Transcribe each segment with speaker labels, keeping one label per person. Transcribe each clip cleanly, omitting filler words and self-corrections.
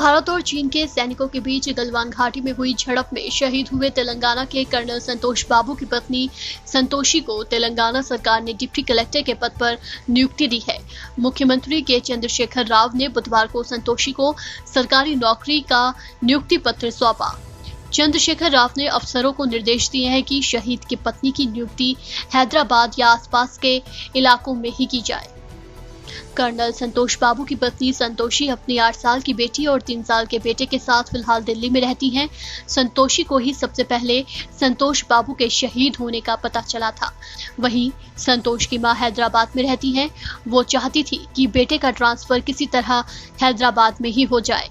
Speaker 1: भारत और चीन के सैनिकों के बीच गलवान घाटी में हुई झड़प में शहीद हुए तेलंगाना के कर्नल संतोष बाबू की पत्नी संतोषी को तेलंगाना सरकार ने डिप्टी कलेक्टर के पद पर नियुक्ति दी है। मुख्यमंत्री के चंद्रशेखर राव ने बुधवार को संतोषी को सरकारी नौकरी का नियुक्ति पत्र सौंपा। चंद्रशेखर राव ने अफसरों को निर्देश दिए हैं कि शहीद की पत्नी की नियुक्ति हैदराबाद या आसपास के इलाकों में ही की जाए। कर्नल संतोष बाबू की पत्नी संतोषी अपनी 8 साल की बेटी और 3 साल के बेटे के साथ फिलहाल दिल्ली में रहती हैं। संतोषी को ही सबसे पहले संतोष बाबू के शहीद होने का पता चला था। वहीं संतोष की मां हैदराबाद में रहती हैं। वो चाहती थी कि बेटे का ट्रांसफर किसी तरह हैदराबाद में ही हो जाए।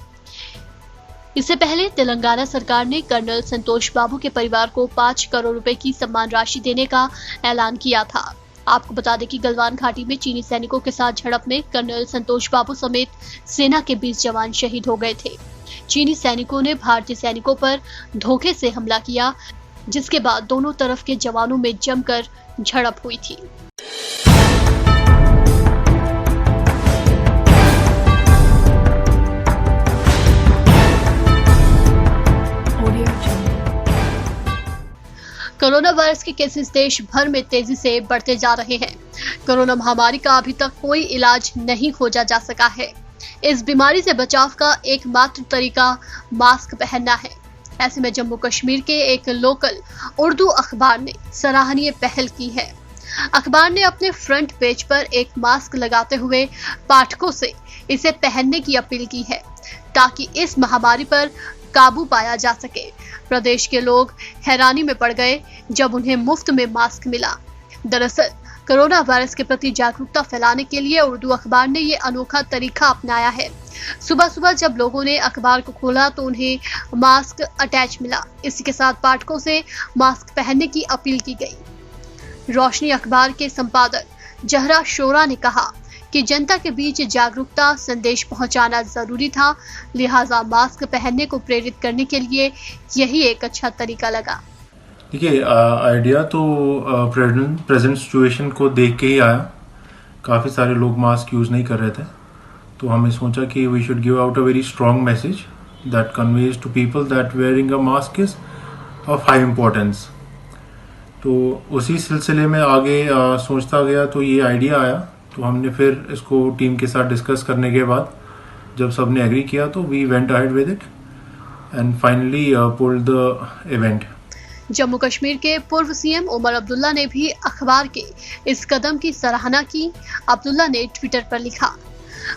Speaker 1: इससे पहले तेलंगाना सरकार ने कर्नल संतोष बाबू के परिवार को 5 करोड़ रुपए की सम्मान राशि देने का ऐलान किया था। आपको बता दें कि गलवान घाटी में चीनी सैनिकों के साथ झड़प में कर्नल संतोष बाबू समेत सेना के 20 जवान शहीद हो गए थे। चीनी सैनिकों ने भारतीय सैनिकों पर धोखे से हमला किया, जिसके बाद दोनों तरफ के जवानों में जमकर झड़प हुई थी। कोरोना वायरस के केसेस देश भर में तेजी से बढ़ते जा रहे हैं। कोरोना महामारी का अभी तक कोई इलाज नहीं खोजा जा सका है। इस बीमारी से बचाव का एकमात्र तरीका मास्क पहनना है। ऐसे में जम्मू कश्मीर के एक लोकल उर्दू अखबार ने सराहनीय पहल की है। अखबार ने अपने फ्रंट पेज पर एक मास्क लगाते हुए पाठकों से इसे पहनने की अपील की है, ताकि इस महामारी पर काबू पाया जा सके। प्रदेश के लोग हैरानी में पड़ गए जब उन्हें मुफ्त में मास्क मिला। दरअसल कोरोना वायरस के प्रति जागरूकता फैलाने के लिए उर्दू अखबार ने ये अनोखा तरीका अपनाया है। सुबह सुबह जब लोगों ने अखबार को खोला तो उन्हें मास्क अटैच मिला। इसी के साथ पाठकों से मास्क पहनने की अपील की गई। रोशनी अखबार के संपादक जहरा शोरा ने कहा कि जनता के बीच जागरूकता संदेश पहुंचाना जरूरी था, लिहाजा मास्क पहनने को प्रेरित करने के लिए यही एक अच्छा तरीका लगा।
Speaker 2: देखिए, आइडिया तो प्रेजेंट सिचुएशन को देख के ही आया। काफ़ी सारे लोग मास्क यूज़ नहीं कर रहे थे, तो हमने सोचा कि we should give out a very strong message that conveys to people that wearing a mask is of high importance. तो उसी सिलसिले में आगे सोचता गया तो ये आइडिया आया। तो हमने फिर इसको टीम के साथ डिस्कस करने के बाद जब सबने एग्री किया तो we went ahead with it and finally pulled the event.
Speaker 1: Jammu Kashmir के पूर्व सीएम उमर अब्दुल्ला ने भी अखबार के इस कदम की सराहना की। अब्दुल्ला ने ट्विटर पर लिखा,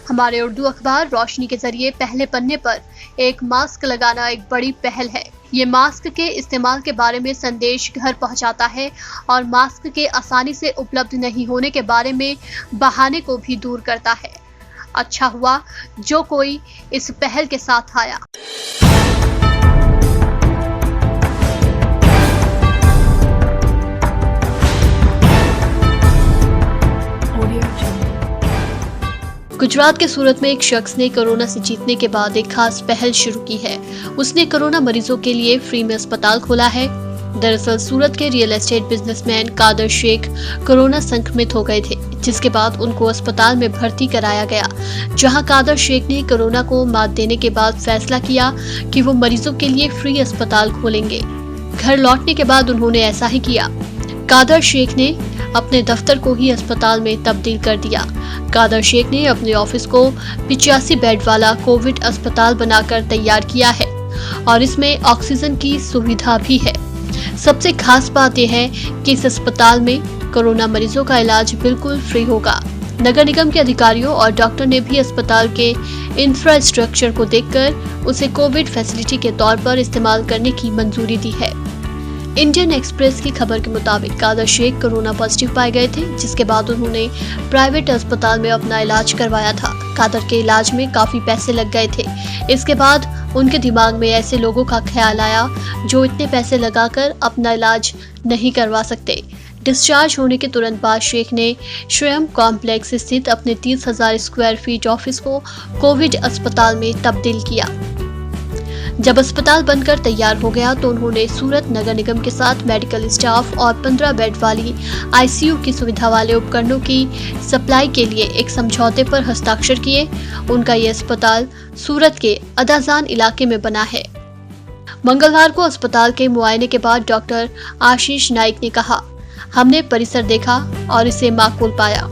Speaker 1: हमारे उर्दू अखबार रोशनी के जरिए पहले पन्ने पर एक मास्क लगाना एक बड़ी पहल है। ये मास्क के इस्तेमाल के बारे में संदेश घर पहुंचाता है और मास्क के आसानी से उपलब्ध नहीं होने के बारे में बहाने को भी दूर करता है। अच्छा हुआ जो कोई इस पहल के साथ आया। गुजरात के सूरत में एक शख्स ने कोरोना से जीतने के बाद एक खास पहल शुरू की है। उसने कोरोना मरीजों के लिए फ्री में अस्पताल खोला है। दरअसल सूरत के real estate businessman Kadar Shaikh corona संक्रमित हो गए थे, जिसके बाद उनको अस्पताल में भर्ती कराया गया, जहां कादर शेख ने कोरोना को मात देने के बाद फैसला किया कि वो मरीजों के लिए फ्री अस्पताल खोलेंगे। घर लौटने के बाद उन्होंने ऐसा ही किया। कादर शेख ने अपने दफ्तर को ही अस्पताल में तब्दील कर दिया। कादर शेख ने अपने ऑफिस को 85 बेड वाला कोविड अस्पताल बनाकर तैयार किया है और इसमें ऑक्सीजन की सुविधा भी है। सबसे खास बात यह है कि इस अस्पताल में कोरोना मरीजों का इलाज बिल्कुल फ्री होगा। नगर निगम के अधिकारियों और डॉक्टर ने भी अस्पताल के इंफ्रास्ट्रक्चर को देखकर उसे कोविड फैसिलिटी के तौर पर इस्तेमाल करने की मंजूरी दी है। इंडियन एक्सप्रेस की खबर के मुताबिक कादर शेख कोरोना पॉजिटिव पाए गए थे, जिसके बाद उन्होंने प्राइवेट अस्पताल में अपना इलाज करवाया था। कादर के इलाज में काफी पैसे लग गए थे। इसके बाद उनके दिमाग में ऐसे लोगों का ख्याल आया जो इतने पैसे लगाकर अपना इलाज नहीं करवा सकते। डिस्चार्ज होने के तुरंत बाद शेख ने श्रेयम कॉम्प्लेक्स स्थित अपने 30,000 स्क्वायर फीट ऑफिस को कोविड अस्पताल में तब्दील किया। जब अस्पताल बनकर तैयार हो गया तो उन्होंने सूरत नगर निगम के साथ मेडिकल स्टाफ और 15 बेड वाली आईसीयू की सुविधा वाले उपकरणों की सप्लाई के लिए एक समझौते पर हस्ताक्षर किए। उनका ये अस्पताल सूरत के अदाजान इलाके में बना है। मंगलवार को अस्पताल के मुआयने के बाद डॉक्टर आशीष नाइक ने कहा, हमने परिसर देखा और इसे माकूल पाया।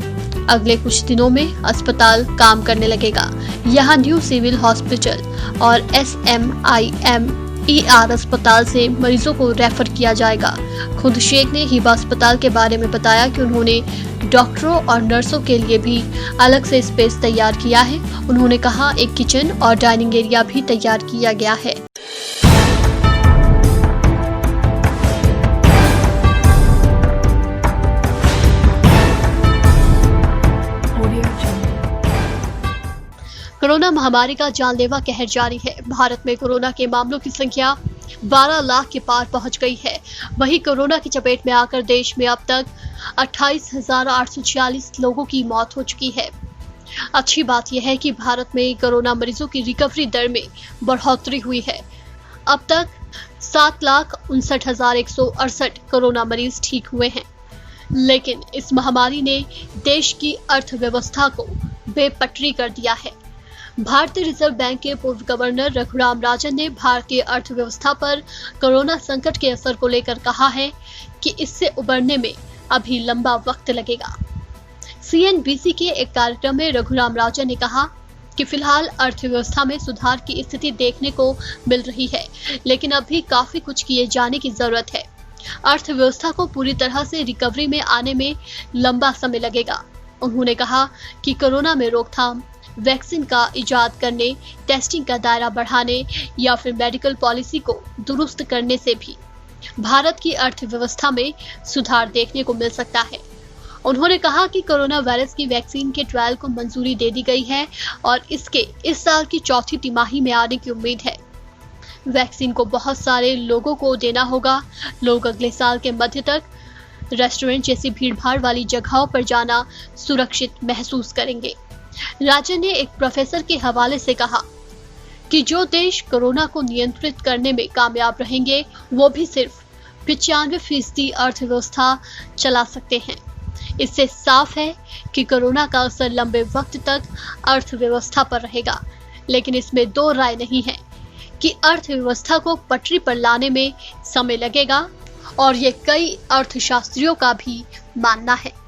Speaker 1: अगले कुछ दिनों में अस्पताल काम करने लगेगा। यहाँ न्यू सिविल हॉस्पिटल और SMIMER अस्पताल से मरीजों को रेफर किया जाएगा। खुद शेख ने हिबा अस्पताल के बारे में बताया कि उन्होंने डॉक्टरों और नर्सों के लिए भी अलग से स्पेस तैयार किया है। उन्होंने कहा एक किचन और डाइनिंग एरिया भी तैयार किया गया है। कोरोना महामारी का जानलेवा कहर जारी है। भारत में कोरोना के मामलों की संख्या 12 लाख के पार पहुंच गई है। वहीं कोरोना की चपेट में आकर देश में अब तक 28,846 लोगों की मौत हो चुकी है। अच्छी बात यह है कि भारत में कोरोना मरीजों की रिकवरी दर में बढ़ोतरी हुई है। अब तक 7,59,168 कोरोना मरीज ठीक हुए हैं। लेकिन इस महामारी ने देश की अर्थव्यवस्था को बेपटरी कर दिया है। भारतीय रिजर्व बैंक के पूर्व गवर्नर रघुराम राजन ने भारतीय अर्थव्यवस्था पर कोरोना संकट के असर को लेकर कहा है कि इससे उबरने में अभी लंबा वक्त लगेगा। CNBC के एक कार्यक्रम में रघुराम राजन ने कहा कि फिलहाल अर्थव्यवस्था में सुधार की स्थिति देखने को मिल रही है, लेकिन अभी काफी कुछ किए जाने की जरूरत है। अर्थव्यवस्था को पूरी तरह से रिकवरी में आने में लंबा समय लगेगा। उन्होंने कहा कि कोरोना में रोकथाम, वैक्सीन का इजाद करने, टेस्टिंग का दायरा बढ़ाने या फिर मेडिकल पॉलिसी को दुरुस्त करने से भी भारत की अर्थव्यवस्था में सुधार देखने को मिल सकता है। उन्होंने कहा कि कोरोना वायरस की वैक्सीन के ट्रायल को मंजूरी दे दी गई है और इसके इस साल की चौथी तिमाही में आने की उम्मीद है। वैक्सीन को बहुत सारे लोगों को देना होगा। लोग अगले साल के मध्य तक रेस्टोरेंट जैसी भीड़भाड़ वाली जगहों पर जाना सुरक्षित महसूस करेंगे। राजन ने एक प्रोफेसर के हवाले से कहा कि जो देश कोरोना को नियंत्रित करने में कामयाब रहेंगे वो भी सिर्फ 95% अर्थव्यवस्था चला सकते हैं। इससे साफ है कि कोरोना का असर लंबे वक्त तक अर्थव्यवस्था पर रहेगा, लेकिन इसमें दो राय नहीं है कि अर्थव्यवस्था को पटरी पर लाने में समय लगेगा और ये कई अर्थशास्त्रियों का भी मानना है।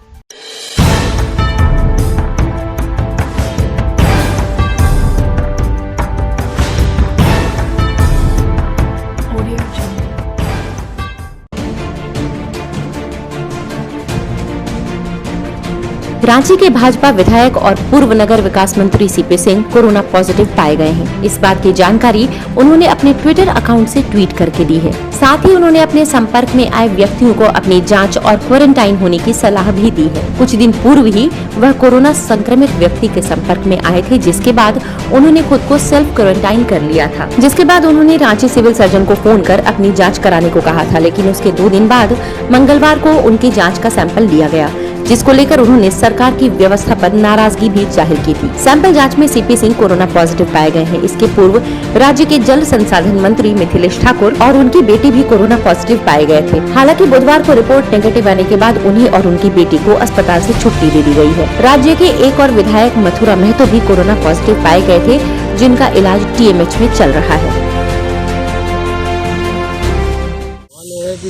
Speaker 3: रांची के भाजपा विधायक और पूर्व नगर विकास मंत्री सीपी सिंह कोरोना पॉजिटिव पाए गए हैं। इस बात की जानकारी उन्होंने अपने ट्विटर अकाउंट से ट्वीट करके दी है। साथ ही उन्होंने अपने संपर्क में आए व्यक्तियों को अपनी जांच और क्वारंटाइन होने की सलाह भी दी है। कुछ दिन पूर्व ही वह कोरोना संक्रमित व्यक्ति के संपर्क में आए थे, जिसके बाद उन्होंने खुद को सेल्फ क्वारंटाइन कर लिया था। जिसके बाद उन्होंने रांची सिविल सर्जन को फोन कर अपनी जाँच कराने को कहा था, लेकिन उसके 2 दिन बाद मंगलवार को उनकी जाँच का सैंपल लिया गया, जिसको लेकर उन्होंने सरकार की व्यवस्था पर नाराजगी भी जाहिर की थी। सैंपल जांच में सीपी सिंह कोरोना पॉजिटिव पाए गए हैं। इसके पूर्व राज्य के जल संसाधन मंत्री मिथिलेश ठाकुर और उनकी बेटी भी कोरोना पॉजिटिव पाए गए थे। हालांकि बुधवार को रिपोर्ट नेगेटिव आने के बाद उन्हें और उनकी बेटी को अस्पताल से छुट्टी दे दी गई है। राज्य के एक और विधायक मथुरा महतो भी कोरोना पॉजिटिव पाए गए थे, जिनका इलाज TMH में चल रहा है।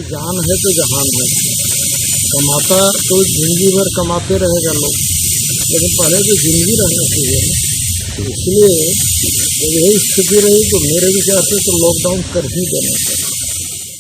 Speaker 4: जान है तो जहान है, कमाता तो जिंदगी भर कमाते रहेगा लोग, लेकिन पहले तो जिंदगी रहना चाहिए ना। इसलिए जब यही स्थिति रही तो मेरे विचार से तो लॉकडाउन कर ही देना चाहिए।